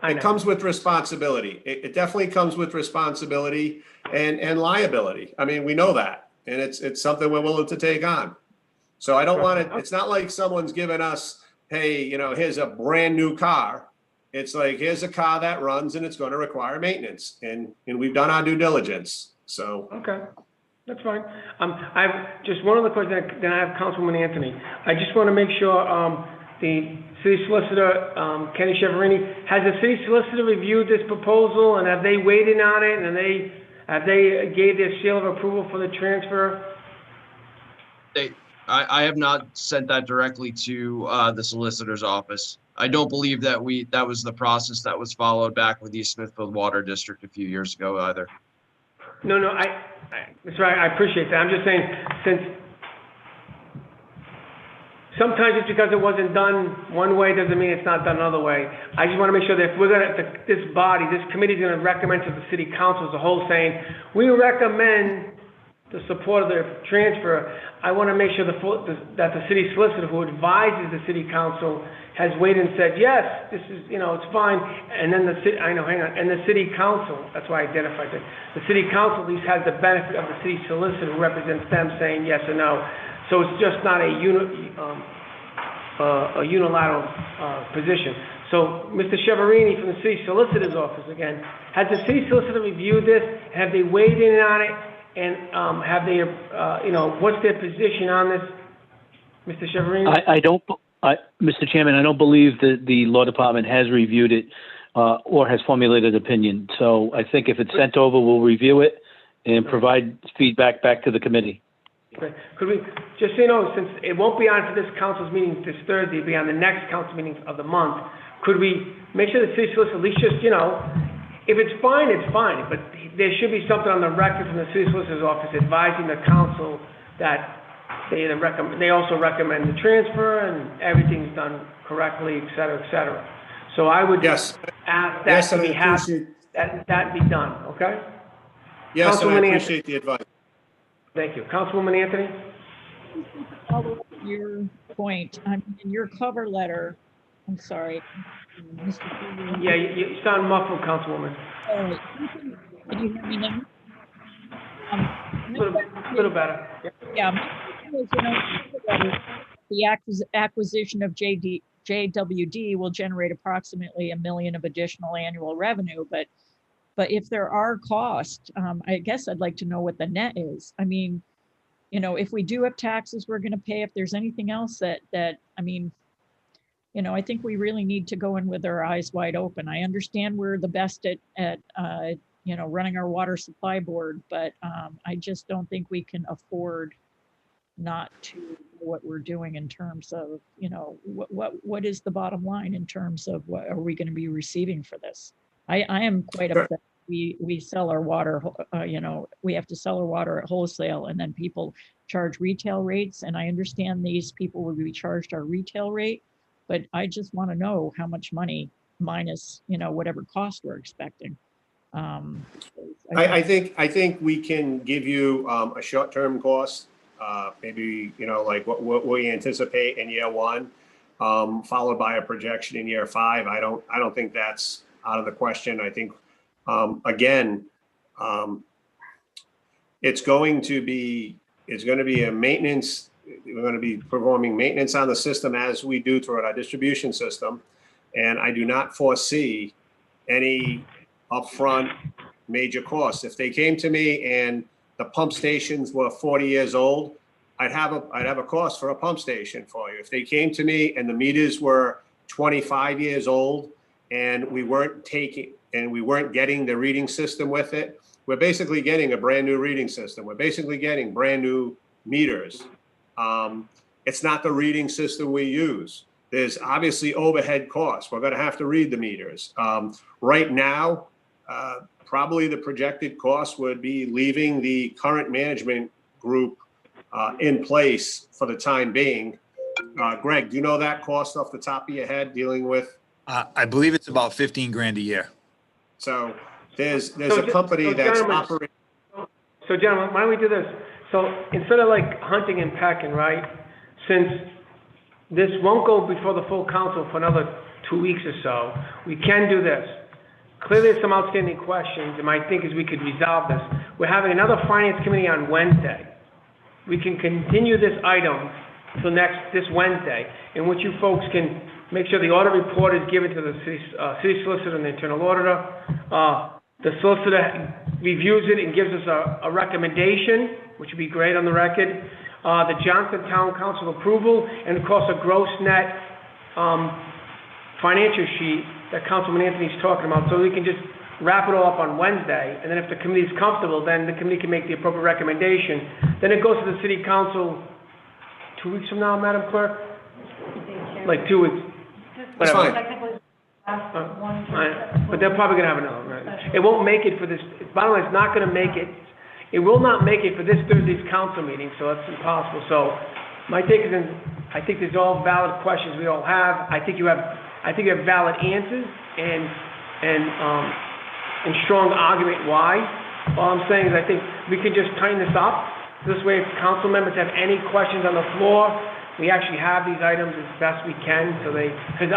I It know. comes with responsibility. It definitely comes with responsibility and liability. I mean, we know that, and it's something we're willing to take on. So I don't want it. It's not like someone's giving us, hey, here's a brand new car. It's like, here's a car that runs and it's going to require maintenance, and we've done our due diligence. So Okay, that's fine. I've just one other question, then I have Councilwoman Anthony. I just want to make sure, the city solicitor, Kenny Cheverini, has the city solicitor reviewed this proposal, and have they weighed in on it, and have they gave their seal of approval for the transfer? I have not sent that directly to the solicitor's office. I don't believe that was the process that was followed back with the Smithfield Water District a few years ago either. No, that's right, I appreciate that. I'm just saying, since sometimes it's because it wasn't done one way, doesn't mean it's not done another way. I just want to make sure that if we're gonna, this committee is gonna recommend to the city council as a whole saying, we recommend the support of the transfer, I want to make sure that the city solicitor who advises the city council has weighed in and said, yes, this is, it's fine. And then and the city council, that's why I identified it. The city council at least has the benefit of the city solicitor who represents them saying yes or no. So it's just not a unilateral position. So, Mr. Cheverini from the city solicitor's office again, has the city solicitor reviewed this? Have they weighed in on it? And have they, what's their position on this, Mr. Cheverini? Mr. Chairman, I don't believe that the law department has reviewed it or has formulated opinion. So I think if it's sent over, we'll review it and provide feedback back to the committee. Okay. Could we, just so you know, since it won't be on for this council's meeting this Thursday, it'll be on the next council meeting of the month, could we make sure the city solicitor at least just, if it's fine, it's fine, but there should be something on the record from the city solicitor's office advising the council that they also recommend the transfer and everything's done correctly, et cetera, et cetera. So I would yes, ask that to be that be done, okay? Yes, and I Councilwoman appreciate the advice. Thank you. Councilwoman Anthony? Your point, in your cover letter, I'm sorry. Yeah, you sound muffled, Councilwoman. Can you hear me now? A little better. Yeah. The acquisition of JWD will generate approximately $1 million of additional annual revenue, but if there are costs, I guess I'd like to know what the net is. I mean, if we do have taxes we're going to pay, if there's anything else that I think we really need to go in with our eyes wide open. I understand we're the best at running our water supply board, but I just don't think we can afford not to know what we're doing in terms of, what is the bottom line in terms of what are we going to be receiving for this? I am quite upset. We sell our water, we have to sell our water at wholesale, and then people charge retail rates. And I understand these people will be charged our retail rate, but I just want to know how much money minus, whatever cost we're expecting. I think we can give you a short-term cost, maybe, like what we anticipate in year one, followed by a projection in year 5. I don't think that's out of the question. I think, again, it's going to be a maintenance. We're going to be performing maintenance on the system as we do throughout our distribution system. And I do not foresee any upfront major costs. If they came to me and the pump stations were 40 years old, I'd have a cost for a pump station for you. If they came to me and the meters were 25 years old and we weren't getting the reading system with it, we're basically getting a brand new reading system. We're basically getting brand new meters. It's not the reading system we use. There's obviously overhead costs. We're going to have to read the meters. Right now, probably the projected cost would be leaving the current management group in place for the time being. Greg, do you know that cost off the top of your head dealing with? I believe it's about 15 grand a year. So there's a company that's operating. So gentlemen, why don't we do this? So instead of like hunting and pecking, right? Since this won't go before the full council for another 2 weeks or so, we can do this. Clearly, there's some outstanding questions, and my think is we could resolve this. We're having another finance committee on Wednesday. We can continue this item till this Wednesday, in which you folks can make sure the audit report is given to the city solicitor and the internal auditor. The solicitor reviews it and gives us a recommendation, which would be great on the record. The Johnston Town Council approval, and of course, a gross net financial sheet that Councilman Anthony's talking about, so we can just wrap it all up on Wednesday, and then if the committee's comfortable, then the committee can make the appropriate recommendation. Then it goes to the city council 2 weeks from now, Madam Clerk? Like 2 weeks. That's fine. But they're probably gonna have another, right? It won't make it for this, bottom line, it's not gonna make it, it will not make it for this Thursday's council meeting, so that's impossible. So my take is, I think there's all valid questions we all have. I think you have valid answers and strong argument why. All I'm saying is I think we could just tighten this up. This way, if council members have any questions on the floor, we actually have these items as best we can, so because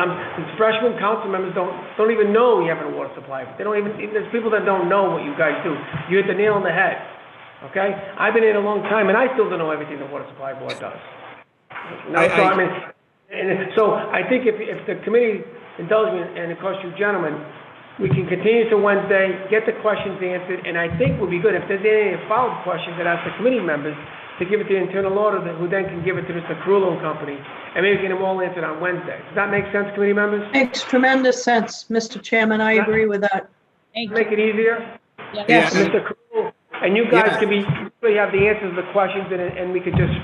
freshman council members don't even know we have a water supply. They don't even, there's people that don't know what you guys do. You hit the nail on the head, okay? I've been in a long time, and I still don't know everything the water supply board does. So I think if the committee indulges me, and of course you gentlemen, we can continue to Wednesday, get the questions answered, and I think we'll be good. If there's any follow-up questions, that ask the committee members to give it to the internal auditor, who then can give it to Mr. Carullo and Company, and maybe get them all answered on Wednesday. Does that make sense, committee members? Makes tremendous sense, Mr. Chairman. I agree with that. Make it easier? Yes. Mr. Carullo, and you guys can really have the answers to the questions, and we could just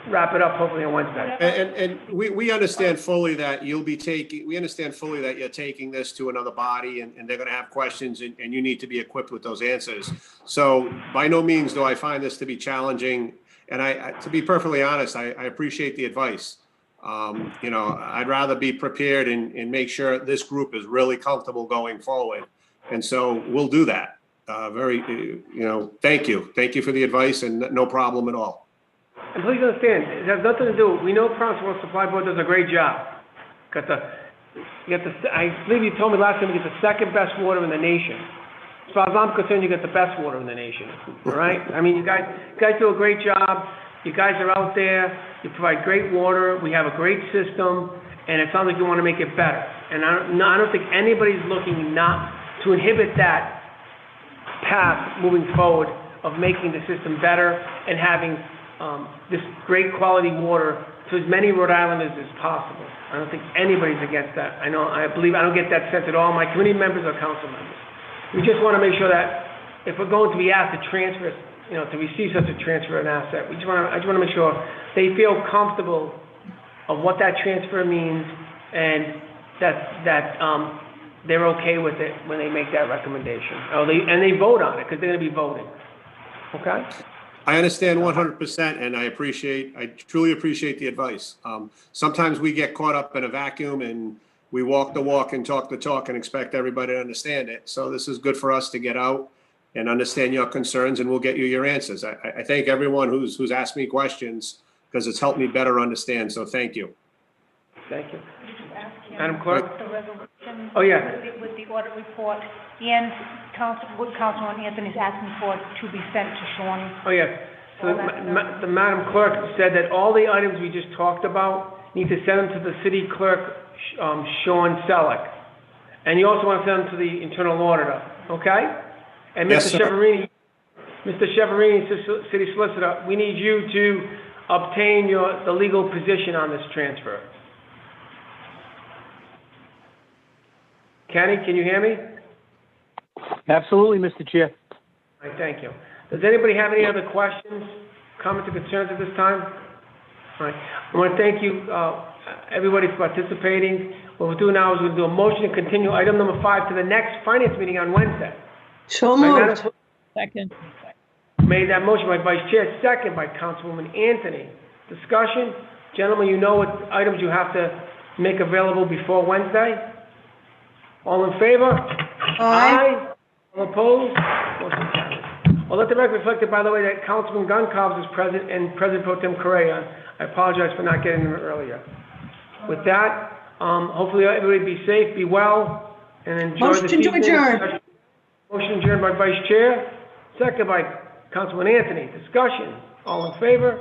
wrap it up hopefully on Wednesday. And we understand fully that you're taking this to another body, and they're gonna have questions, and you need to be equipped with those answers. So by no means do I find this to be challenging, and to be perfectly honest, I appreciate the advice. I'd rather be prepared and make sure this group is really comfortable going forward. And so we'll do that. Thank you. Thank you for the advice, and no problem at all. And please understand, it has nothing to do, we know Providence Water Supply Board does a great job. I believe you told me last time you get the second best water in the nation. As far as I'm concerned, you get the best water in the nation, all right? I mean, you guys do a great job. You guys are out there, you provide great water, we have a great system, and it sounds like you want to make it better. And I don't think anybody's looking not to inhibit that path moving forward of making the system better and having this great quality water to as many Rhode Islanders as possible. I don't think anybody's against that. I don't get that sense at all. My committee members or council members. We just want to make sure that if we're going to be asked to transfer, to receive such a transfer an asset, I just want to make sure they feel comfortable of what that transfer means, and that they're okay with it when they make that recommendation. And they vote on it, because they're going to be voting. Okay? I understand 100%, and I truly appreciate the advice. Sometimes we get caught up in a vacuum, and we walk the walk and talk the talk and expect everybody to understand it. So this is good for us to get out and understand your concerns, and we'll get you your answers. I thank everyone who's asked me questions, because it's helped me better understand, so thank you. Thank you. Madam Clerk? The resolution. Oh, yeah. With the audit report, and Councilman Anthony's asking for it to be sent to Sean. Oh, yeah. So the Madam Clerk said that all the items we just talked about need to send them to the city clerk, Sean Selleck. And you also want to send them to the internal auditor, okay? And Yes, Mr. Cheverini, city solicitor, we need you to obtain the legal position on this transfer. Kenny, can you hear me? Absolutely, Mr. Chair. All right, thank you. Does anybody have any other questions, comments, or concerns at this time? All right. I want to thank you, everybody, for participating. What we'll do now is we'll do a motion to continue item number 5 to the next finance meeting on Wednesday. So moved. Second. Made that motion by Vice Chair, second by Councilwoman Anthony. Discussion? Gentlemen, you know what items you have to make available before Wednesday? All in favor? Aye. All opposed? Motion carries. Well, let the record reflect it, by the way, that Councilman Goncalves is present and President Pro Tem Correa. I apologize for not getting him earlier. With that, hopefully everybody be safe, be well, and enjoy the Motion to evening. adjourn. Motion adjourned by Vice Chair, second by Councilman Anthony. Discussion. All in favor?